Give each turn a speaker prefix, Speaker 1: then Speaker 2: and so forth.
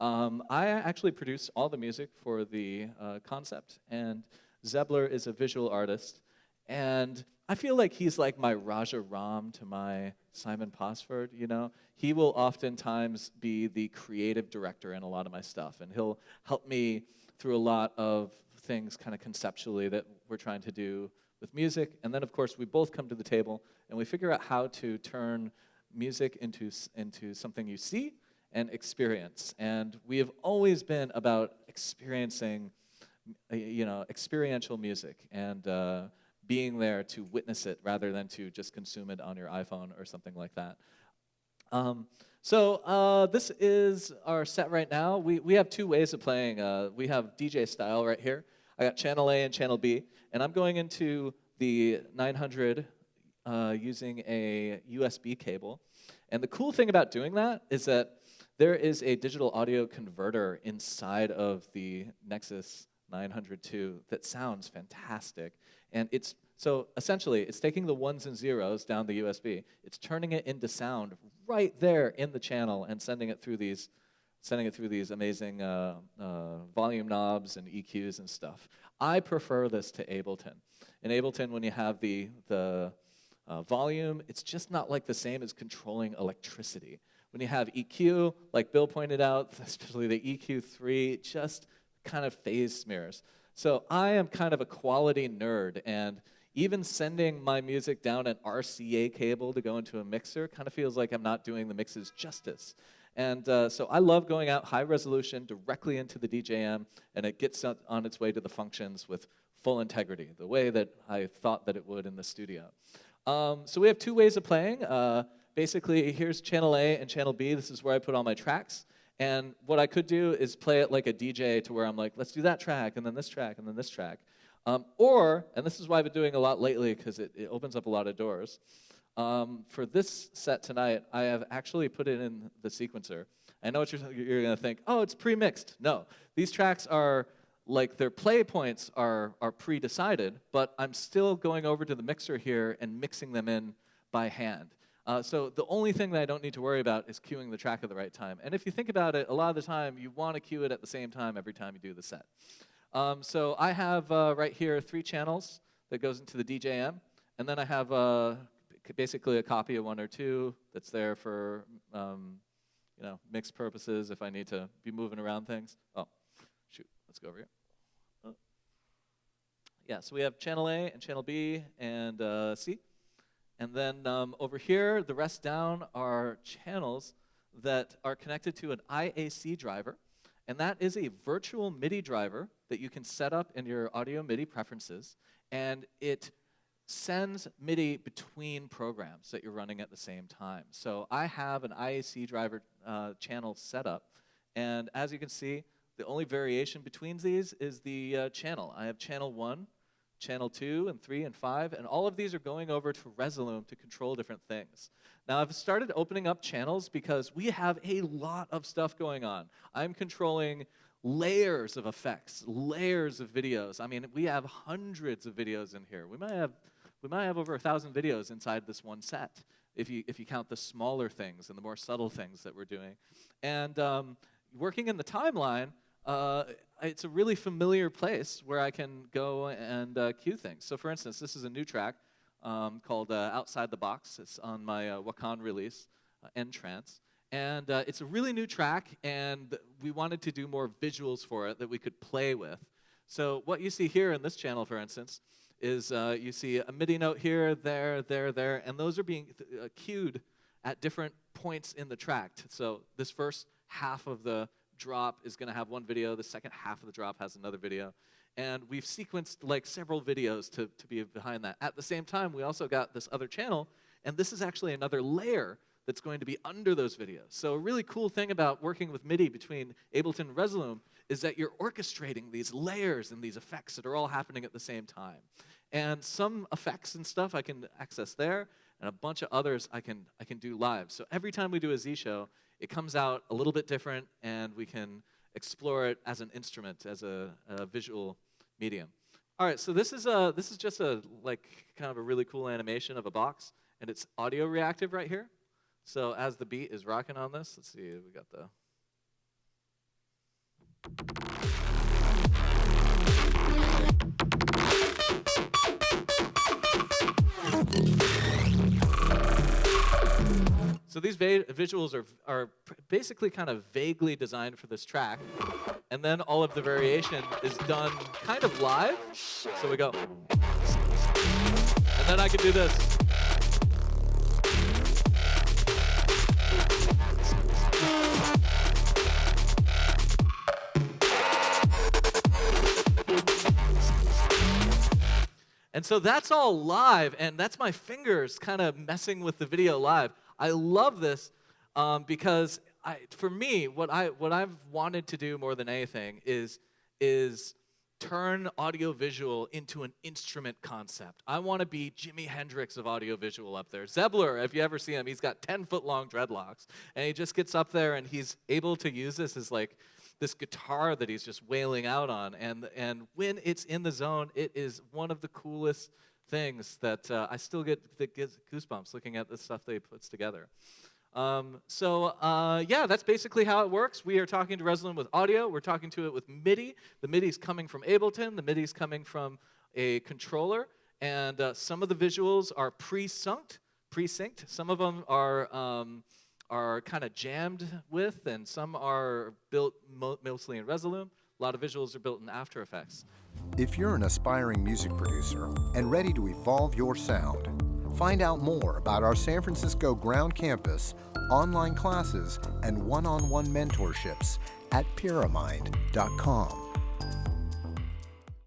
Speaker 1: I actually produce all the music for the concept, and Zebbler is a visual artist, and I feel like he's like my Raja Ram to my Simon Posford, you know? He will oftentimes be the creative director in a lot of my stuff, and he'll help me through a lot of things kind of conceptually that we're trying to do with music. And then, of course, we both come to the table, and we figure out how to turn music into something you see and experience. And we have always been about experiencing, experiential music and being there to witness it rather than to just consume it on your iPhone or something like that. So this is our set right now. We have two ways of playing. We have DJ style right here. I got channel A and channel B, and I'm going into the 900 using a USB cable. And the cool thing about doing that is that there is a digital audio converter inside of the Nexus 902 that sounds fantastic. And so essentially, it's taking the ones and zeros down the USB, it's turning it into sound right there in the channel and sending it through these amazing volume knobs and EQs and stuff. I prefer this to Ableton. In Ableton, when you have the volume, it's just not like the same as controlling electricity. When you have EQ, like Bill pointed out, especially the EQ3, just kind of phase smears. So I am kind of a quality nerd, and even sending my music down an RCA cable to go into a mixer kind of feels like I'm not doing the mixes justice. And so I love going out high resolution directly into the DJM, and it gets on its way to the functions with full integrity, the way that I thought that it would in the studio. So we have two ways of playing. Basically, here's channel A and channel B. This is where I put all my tracks. And what I could do is play it like a DJ to where I'm like, let's do that track, and then this track, and then this track. Or, and this is why I've been doing a lot lately because it opens up a lot of doors, for this set tonight, I have actually put it in the sequencer. I know what you're going to think, oh, it's pre-mixed. No, these tracks are, like their play points are pre-decided, but I'm still going over to the mixer here and mixing them in by hand. So the only thing that I don't need to worry about is queuing the track at the right time. And if you think about it, a lot of the time, you want to queue it at the same time every time you do the set. So I have right here 3 channels that goes into the DJM, and then I have basically a copy of 1 or 2 that's there for mix purposes if I need to be moving around things. Oh, shoot, let's go over here. Oh. Yeah, so we have channel A and channel B and C. And then over here, the rest down are channels that are connected to an IAC driver. And that is a virtual MIDI driver that you can set up in your audio MIDI preferences. And it sends MIDI between programs that you're running at the same time. So I have an IAC driver channel set up. And as you can see, the only variation between these is the channel. I have channel 1, channel 2, and 3, and 5. And all of these are going over to Resolume to control different things. Now, I've started opening up channels because we have a lot of stuff going on. I'm controlling layers of effects, layers of videos. I mean, we have hundreds of videos in here. We might have over 1,000 videos inside this one set, if you count the smaller things and the more subtle things that we're doing. And working in the timeline, it's a really familiar place where I can go and cue things. So for instance, this is a new track called Outside the Box. It's on my Wakan release, Entrance. And it's a really new track, and we wanted to do more visuals for it that we could play with. So what you see here in this channel, for instance, is you see a MIDI note here, there, and those are being cued at different points in the track. So this first half of the drop is going to have one video, the second half of the drop has another video. And we've sequenced like several videos to be behind that. At the same time, we also got this other channel, and this is actually another layer that's going to be under those videos. So a really cool thing about working with MIDI between Ableton and Resolume is that you're orchestrating these layers and these effects that are all happening at the same time. And some effects and stuff I can access there, and a bunch of others I can do live. So every time we do a Z show, it comes out a little bit different, and we can explore it as an instrument, as a visual medium. All right, so this is just a kind of a really cool animation of a box, and it's audio reactive right here. So as the beat is rocking on this, let's see, we got the. So these visuals are basically kind of vaguely designed for this track. And then all of the variation is done kind of live. So we go. And then I can do this. And so that's all live, and that's my fingers kind of messing with the video live. I love this because for me, what I've wanted to do more than anything is turn audiovisual into an instrument concept. I want to be Jimi Hendrix of audiovisual up there. Zebbler, if you ever see him, he's got 10-foot-long dreadlocks, and he just gets up there and he's able to use this as like this guitar that he's just wailing out on, and when it's in the zone, it is one of the coolest things that I still get goosebumps looking at the stuff that he puts together. Yeah, that's basically how it works. We are talking to Resolume with audio. We're talking to it with MIDI. The MIDI's coming from Ableton. The MIDI's coming from a controller, and some of the visuals are pre-synced. Some of them are kind of jammed with, and some are built mostly in Resolume. A lot of visuals are built in After Effects.
Speaker 2: If you're an aspiring music producer and ready to evolve your sound, find out more about our San Francisco ground campus, online classes, and one-on-one mentorships at Pyramind.com.